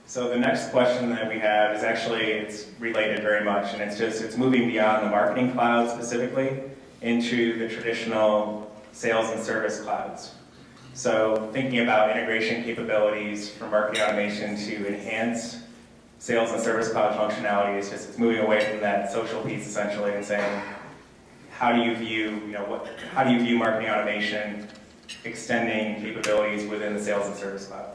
So the next question that we have is actually, it's related very much, and it's moving beyond the marketing cloud specifically into the traditional sales and service clouds. So thinking about integration capabilities for marketing automation to enhance sales and service cloud functionality, it's moving away from that social piece essentially and saying, how do you view, how do you view marketing automation extending capabilities within the sales and service cloud?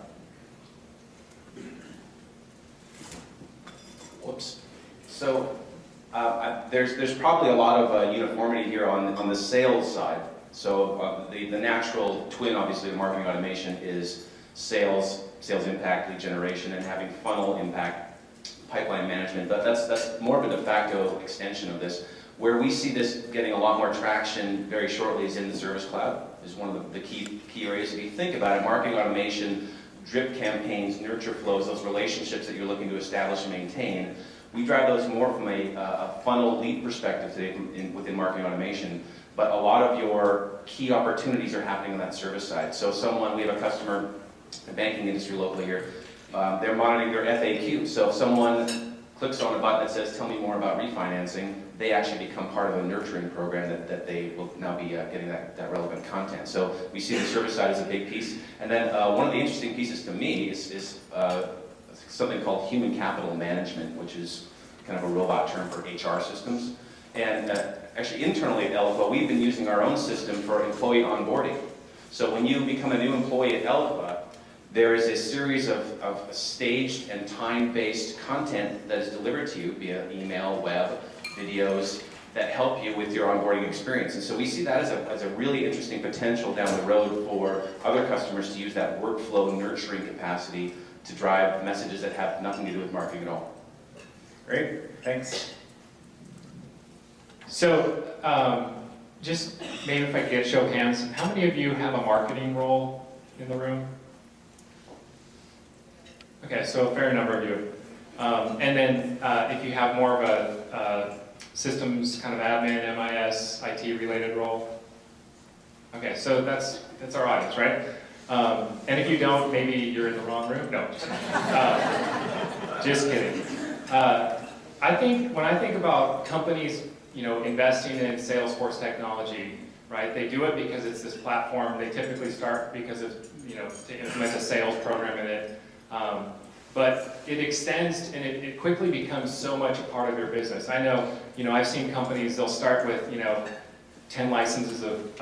Whoops. So there's probably a lot of uniformity here on the sales side. So the natural twin, obviously, of marketing automation is sales impact, lead generation, and having funnel impact, pipeline management. But that's more of a de facto extension of this. Where we see this getting a lot more traction very shortly is in the Service Cloud. Is one of the key areas. If you think about it, marketing automation, drip campaigns, nurture flows, those relationships that you're looking to establish and maintain, we drive those more from a funnel lead perspective today within marketing automation. But a lot of your key opportunities are happening on that service side. So we have a customer, a banking industry locally here, they're monitoring their FAQ. So if someone clicks on a button that says, tell me more about refinancing, they actually become part of a nurturing program that they will now be getting that relevant content. So we see the service side as a big piece. And then one of the interesting pieces to me is something called human capital management, which is kind of a robot term for HR systems. And actually internally at Eloqua, we've been using our own system for employee onboarding. So when you become a new employee at Eloqua, there is a series of staged and time-based content that is delivered to you via email, web, videos that help you with your onboarding experience. And so we see that as a really interesting potential down the road for other customers to use that workflow nurturing capacity to drive messages that have nothing to do with marketing at all. Great, thanks. So just maybe if I could get a show of hands, how many of you have a marketing role in the room? Okay, so a fair number of you. And then if you have more of a systems kind of admin, MIS, IT related role. Okay, so that's our audience, right? And if you don't, maybe you're in the wrong room. No, just kidding. I think when I think about companies, investing in Salesforce technology, right? They do it because it's this platform. They typically start because of to implement a sales program in it. But it extends and it quickly becomes so much a part of their business. I know, I've seen companies, they'll start with, 10 licenses of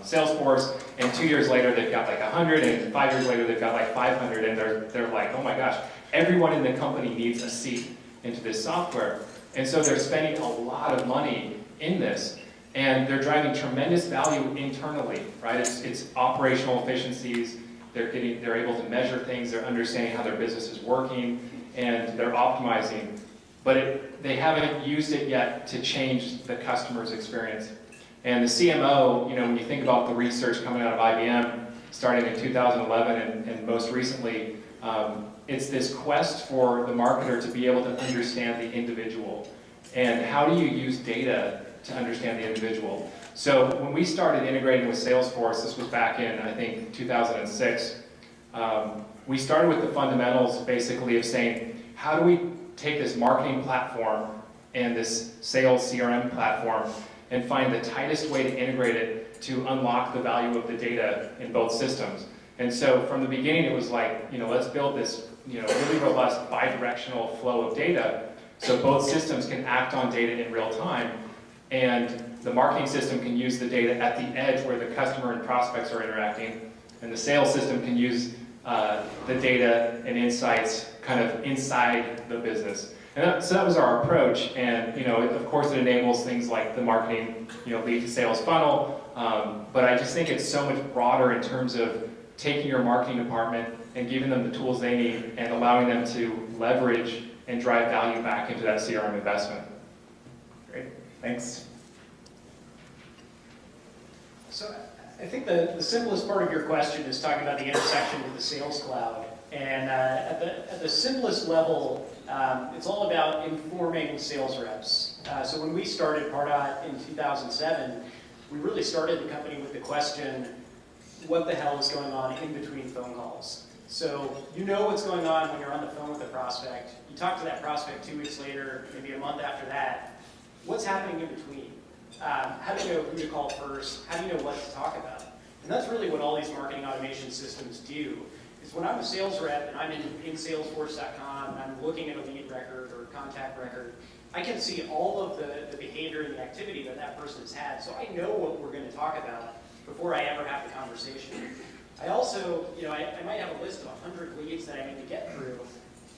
Salesforce, and 2 years later they've got like 100, and 5 years later they've got like 500, and they're like, oh my gosh, everyone in the company needs a seat into this software. And so they're spending a lot of money in this, and they're driving tremendous value internally, right? It's operational efficiencies. They're able to measure things, they're understanding how their business is working, and they're optimizing. But they haven't used it yet to change the customer's experience. And the CMO, when you think about the research coming out of IBM, starting in 2011 and most recently, it's this quest for the marketer to be able to understand the individual. And how do you use data to understand the individual? So when we started integrating with Salesforce, this was back in, I think, 2006, we started with the fundamentals, basically, of saying, how do we take this marketing platform and this sales CRM platform and find the tightest way to integrate it to unlock the value of the data in both systems? And so from the beginning, it was like, let's build this really robust bi-directional flow of data so both systems can act on data in real time, and the marketing system can use the data at the edge where the customer and prospects are interacting, and the sales system can use the data and insights kind of inside the business. And so that was our approach, and of course it enables things like the marketing lead to sales funnel, but I just think it's so much broader in terms of taking your marketing department and giving them the tools they need and allowing them to leverage and drive value back into that CRM investment. Great, thanks. So I think the simplest part of your question is talking about the intersection with the Sales Cloud. And at the simplest level, it's all about informing sales reps. So when we started Pardot in 2007, we really started the company with the question, what the hell is going on in between phone calls? So you know what's going on when you're on the phone with a prospect. You talk to that prospect 2 weeks later, maybe a month after that. What's happening in between? How do you know who to call first? How do you know what to talk about? And that's really what all these marketing automation systems do. Is when I'm a sales rep and I'm in Salesforce.com and I'm looking at a lead record or a contact record, I can see all of the behavior and the activity that that person has had. So I know what we're going to talk about before I ever have the conversation. I also, I might have a list of 100 leads that I need to get through.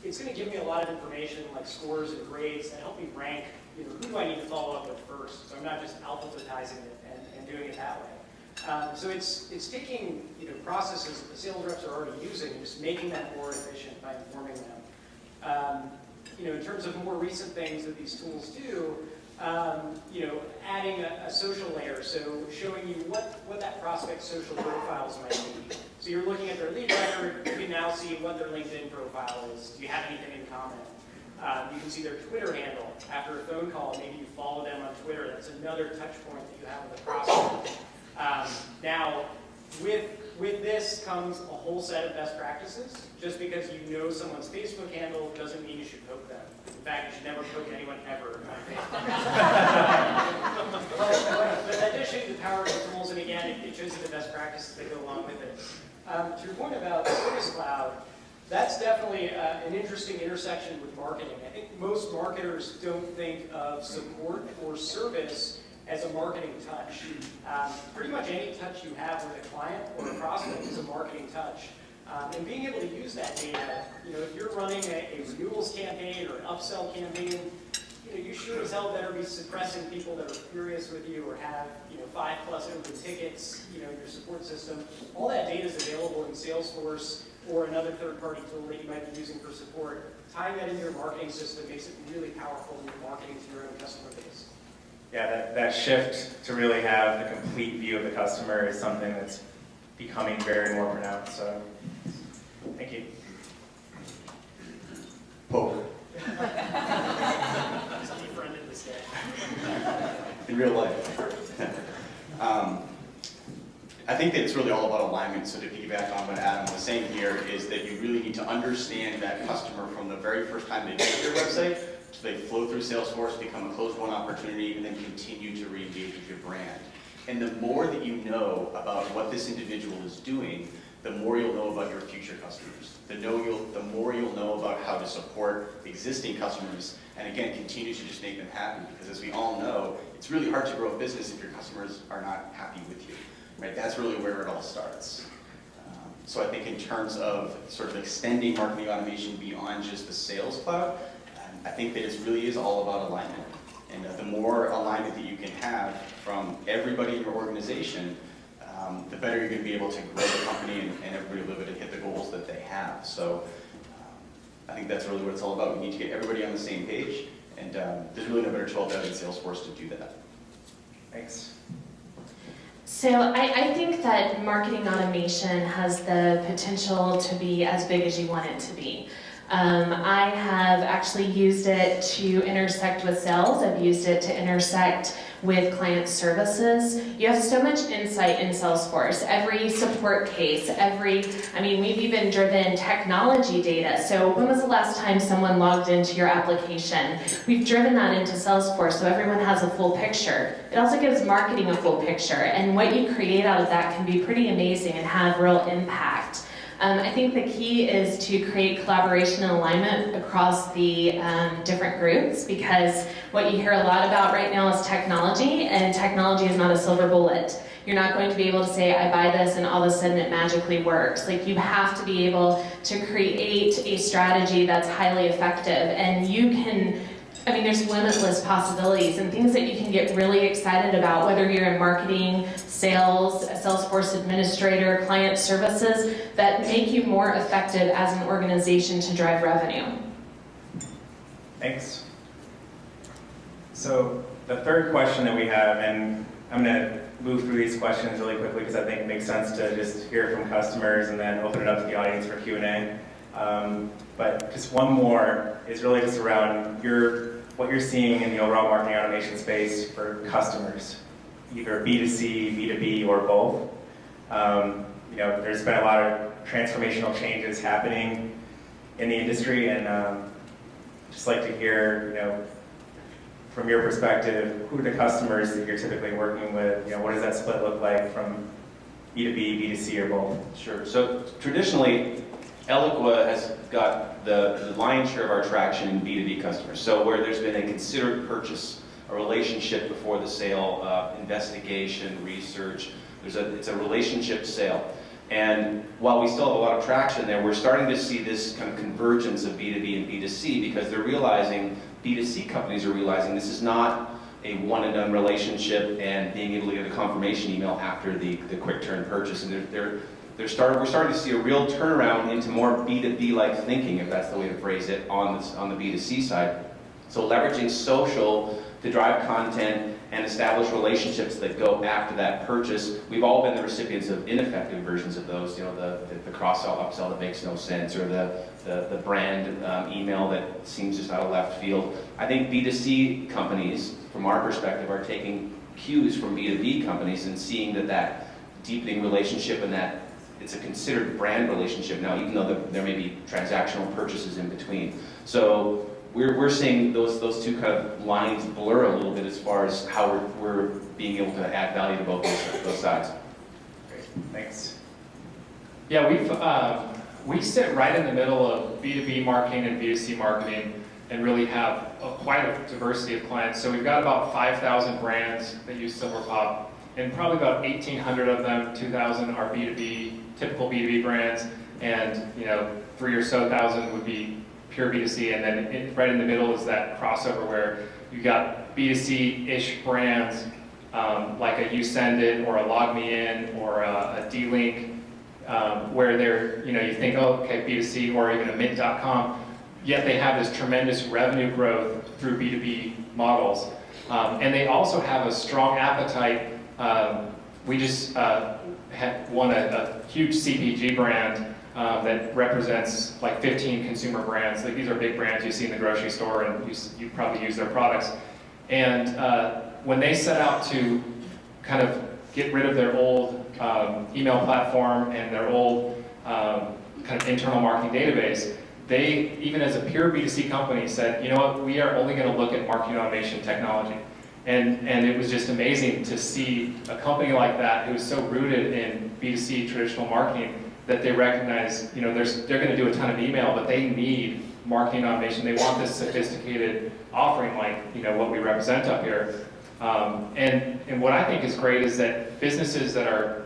It's going to give me a lot of information like scores and grades that help me rank, who do I need to follow up with first. So I'm not just alphabetizing it and doing it that way. So it's taking processes that the sales reps are already using and just making them more efficient by informing them. In terms of more recent things that these tools do, adding a social layer, so showing you what that prospect's social profiles might be. So you're looking at their lead record, you can now see what their LinkedIn profile is. Do you have anything in common? You can see their Twitter handle. After a phone call, maybe you follow them on Twitter. That's another touch point that you have with the prospect. Now, with this comes a whole set of best practices. Just because you know someone's Facebook handle doesn't mean you should poke them. In fact, you should never poke anyone ever on Facebook. but that does show you the power of the tools, and again, it shows you the best practices that go along with it. To your point about Service Cloud, that's definitely an interesting intersection with marketing. I think most marketers don't think of support or service as a marketing touch. Pretty much any touch you have with a client or a prospect is a marketing touch. And being able to use that data, if you're running a renewals campaign or an upsell campaign, you sure as hell better be suppressing people that are furious with you or have 5+ open tickets, your support system. All that data is available in Salesforce or another third-party tool that you might be using for support. Tying that into your marketing system makes it really powerful when you're marketing to your own customer base. Yeah, that shift to really have the complete view of the customer is something that's becoming very more pronounced. So, thank you. Poke. Just befriended this guy. In real life. I think that it's really all about alignment. So to piggyback on what Adam was saying here is that you really need to understand that customer from the very first time they visit your website, so they flow through Salesforce, become a closed-won opportunity, and then continue to re-engage with your brand. And the more that you know about what this individual is doing, the more you'll know about your future customers. The more you'll know about how to support existing customers, and again, continue to just make them happy. Because as we all know, it's really hard to grow a business if your customers are not happy with you. Right? That's really where it all starts. So I think in terms of sort of extending marketing automation beyond just the Sales Cloud, I think that it really is all about alignment. And the more alignment that you can have from everybody in your organization, the better you're going to be able to grow the company and everybody will be able to hit the goals that they have. So I think that's really what it's all about. We need to get everybody on the same page, and there's really no better tool than Salesforce to do that. Thanks. So I think that marketing automation has the potential to be as big as you want it to be. I have actually used it to intersect with sales. I've used it to intersect with client services. You have so much insight in Salesforce. Every support case, we've even driven technology data. So when was the last time someone logged into your application? We've driven that into Salesforce so everyone has a full picture. It also gives marketing a full picture, and what you create out of that can be pretty amazing and have real impact. I think the key is to create collaboration and alignment across the different groups, because what you hear a lot about right now is technology, and technology is not a silver bullet. You're not going to be able to say, I buy this and all of a sudden it magically works. Like, you have to be able to create a strategy that's highly effective, and you can, there's limitless possibilities and things that you can get really excited about, whether you're in marketing, sales, a Salesforce administrator, client services, that make you more effective as an organization to drive revenue. Thanks. So the third question that we have, and I'm going to move through these questions really quickly because I think it makes sense to just hear from customers and then open it up to the audience for Q&A. But just one more is really just around what you're seeing in the overall marketing automation space for customers, either B2C, B2B, or both. There's been a lot of transformational changes happening in the industry, and just like to hear, from your perspective, who are the customers that you're typically working with? What does that split look like from B2B, B2C, or both? Sure. So traditionally, Eloqua has got the lion's share of our traction in B2B customers. So where there's been a considered purchase, a relationship before the sale, investigation, research, it's a relationship sale. And while we still have a lot of traction there, we're starting to see this kind of convergence of B2B and B2C, because they're realizing, B2C companies are realizing, this is not a one and done relationship and being able to get a confirmation email after the quick turn purchase. And we're starting to see a real turnaround into more B2B-like thinking, if that's the way to phrase it, on the B2C side. So leveraging social to drive content and establish relationships that go after that purchase. We've all been the recipients of ineffective versions of those, the cross-sell, upsell that makes no sense, or the brand email that seems just out of left field. I think B2C companies, from our perspective, are taking cues from B2B companies and seeing that deepening relationship, and that it's a considered brand relationship now, even though there may be transactional purchases in between. So we're seeing those two kind of lines blur a little bit as far as how we're being able to add value to both those sides. Great, thanks. Yeah, we sit right in the middle of B2B marketing and B2C marketing, and really have quite a diversity of clients. So we've got about 5,000 brands that use SilverPop, and probably about 1,800 of them, 2,000 are B2B, typical B2B brands, and 3,000 or so would be pure B2C, and then right in the middle is that crossover where you got B2C-ish brands like a YouSendIt or a LogMeIn or a D-Link, where they're, you think, oh, okay, B2C, or even a Mint.com, yet they have this tremendous revenue growth through B2B models. And they also have a strong appetite. We just had won a huge CPG brand that represents like 15 consumer brands. Like, these are big brands you see in the grocery store, and you probably use their products. And when they set out to kind of get rid of their old email platform and their old kind of internal marketing database, they, even as a pure B2C company, said, you know what, we are only going to look at marketing automation technology. And it was just amazing to see a company like that, who is so rooted in B2C traditional marketing, that they recognize, they're going to do a ton of email, but they need marketing automation. They want this sophisticated offering like, what we represent up here. And what I think is great is that businesses that are,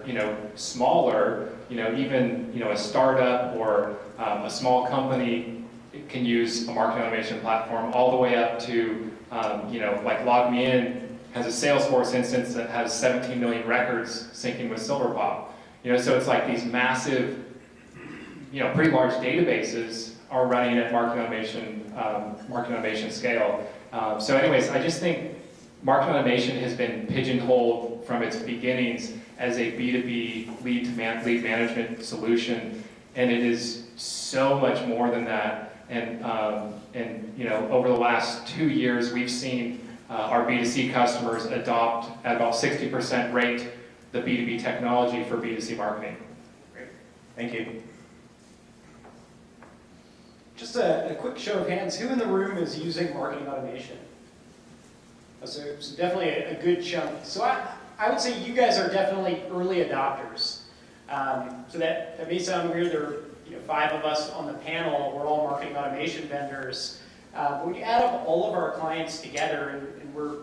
smaller, even, a startup or a small company can use a marketing automation platform, all the way up to, like LogMeIn has a Salesforce instance that has 17 million records syncing with SilverPop. So it's like these massive, pretty large databases are running at marketing automation scale. So anyways, I just think marketing automation has been pigeonholed from its beginnings as a B2B lead management solution, and it is so much more than that. And over the last 2 years, we've seen our B2C customers adopt at about 60% rate the B2B technology for B2C marketing. Great, thank you. Just a quick show of hands, who in the room is using marketing automation? So definitely a good chunk. So I would say you guys are definitely early adopters. So that may sound weird. There are 5 of us on the panel. We're all marketing automation vendors. But when you add up all of our clients together, and we're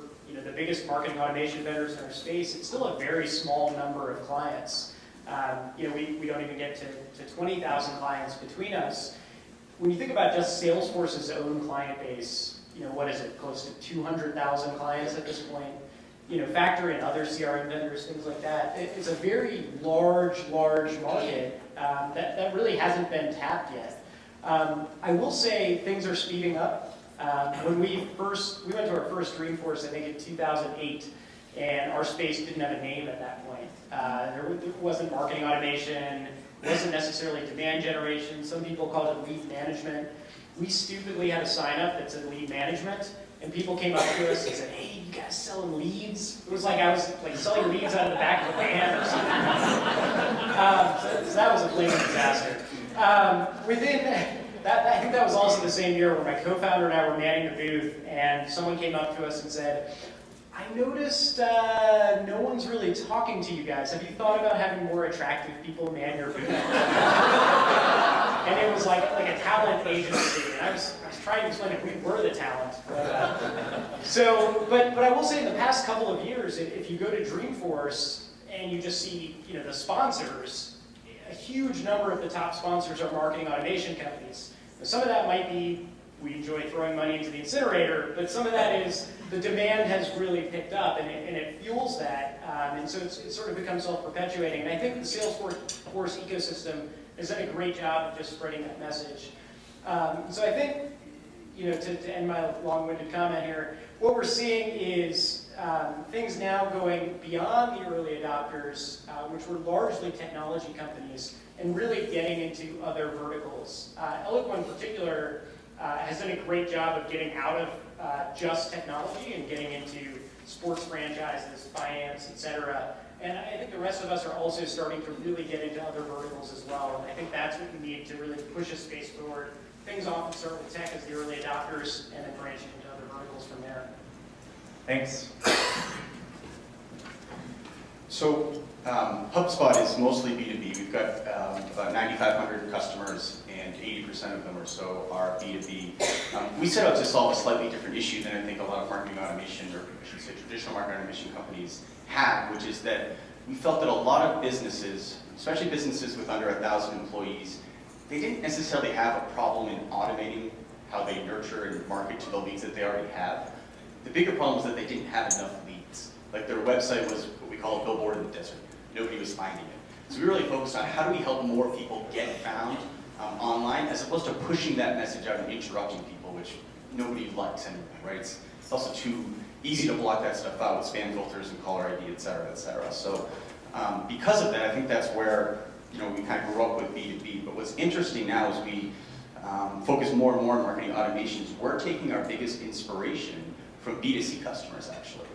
the biggest marketing automation vendors in our space, it's still a very small number of clients. We don't even get to 20,000 clients between us. When you think about just Salesforce's own client base, what is it, close to 200,000 clients at this point? Factor in other CRM vendors, things like that. It's a very large market that really hasn't been tapped yet. I will say things are speeding up. When we went to our first Dreamforce, I think in 2008, and our space didn't have a name at that point. There wasn't marketing automation, wasn't necessarily demand generation. Some people called it lead management. we stupidly had a sign up that said lead management, and people came up to us and said, hey, you guys selling leads? It was like I was like selling leads out of the back of a van or something. So that was a flaming disaster. Within that, I think that was also the same year where my co-founder and I were manning the booth, and someone came up to us and said, I noticed no one's really talking to you guys. Have you thought about having more attractive people man your booth? And it was like a talent agency. And I was trying to explain that we were the talent. But I will say in the past couple of years, if you go to Dreamforce and you just see the sponsors, a huge number of the top sponsors are marketing automation companies. Now, some of that might be we enjoy throwing money into the incinerator, but some of that is the demand has really picked up, and it fuels that, and so it's sort of become self-perpetuating. And I think the Salesforce ecosystem has done a great job of just spreading that message. So I think, to end my long-winded comment here, what we're seeing is things now going beyond the early adopters, which were largely technology companies, and really getting into other verticals. Eloqua in particular has done a great job of getting out of just technology and getting into sports franchises, finance, etc. And I think the rest of us are also starting to really get into other verticals as well. And I think that's what we need to really push a space forward. Things often start with tech as the early adopters and then branching into other verticals from there. Thanks. So HubSpot is mostly B2B. We've got about 9,500 customers, and 80% of them or so are B2B. We set out to solve a slightly different issue than I think a lot of marketing automation, or I should say traditional marketing automation companies have, which is that we felt that a lot of businesses, especially businesses with under 1,000 employees, they didn't necessarily have a problem in automating how they nurture and market to the leads that they already have. The bigger problem was that they didn't have enough leads. Like their website was what we call a billboard in the desert. Nobody was finding it. So we really focused on how do we help more people get found online, as opposed to pushing that message out and interrupting people, which nobody likes anyway, right? It's also too easy to block that stuff out with spam filters and caller ID, et cetera, et cetera. So because of that, I think that's where we kind of grew up with B2B. But what's interesting now is we focus more and more on marketing automations. We're taking our biggest inspiration from B2C customers, actually.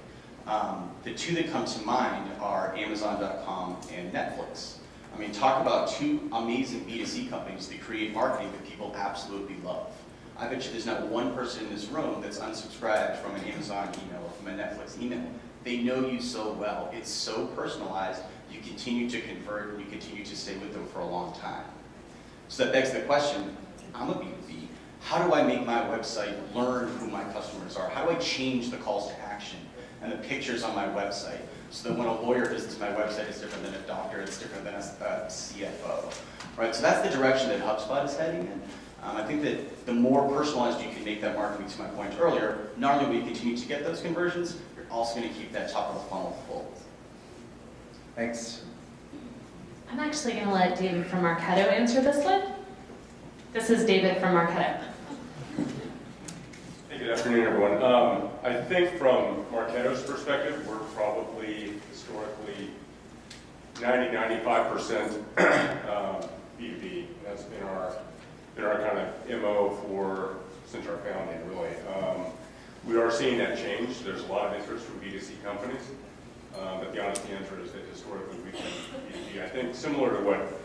The two that come to mind are Amazon.com and Netflix. I mean, talk about two amazing B2C companies that create marketing that people absolutely love. I bet you there's not one person in this room that's unsubscribed from an Amazon email or from a Netflix email. They know you so well. It's so personalized. You continue to convert and you continue to stay with them for a long time. So that begs the question, I'm a B2B. How do I make my website learn who my customers are? How do I change the calls to action and the pictures on my website so that when a lawyer visits my website, it's different than a doctor, it's different than a CFO, right? So that's the direction that HubSpot is heading in. I think that the more personalized you can make that marketing, to my point earlier, not only will you continue to get those conversions, you're also going to keep that top of the funnel full. Thanks. I'm actually going to let David from Marketo answer this one. This is David from Marketo. Hey, good afternoon, everyone. I think from Marketo's perspective, we're probably historically 90–95% B2B. That's been our kind of MO since our founding, really. We are seeing that change. There's a lot of interest from B2C companies, but the honest answer is that historically we've been B2B. I think similar to what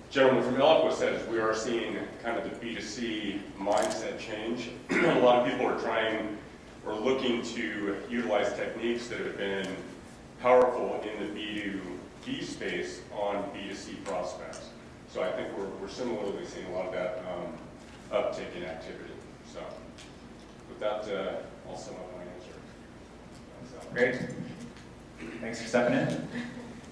gentleman from Eloqua says, we are seeing kind of the B2C mindset change. A lot of people are trying or looking to utilize techniques that have been powerful in the B2B space on B2C prospects. So I think we're similarly seeing a lot of that uptick in activity. So with that, I'll sum up my answer. Great. Thanks for stepping in.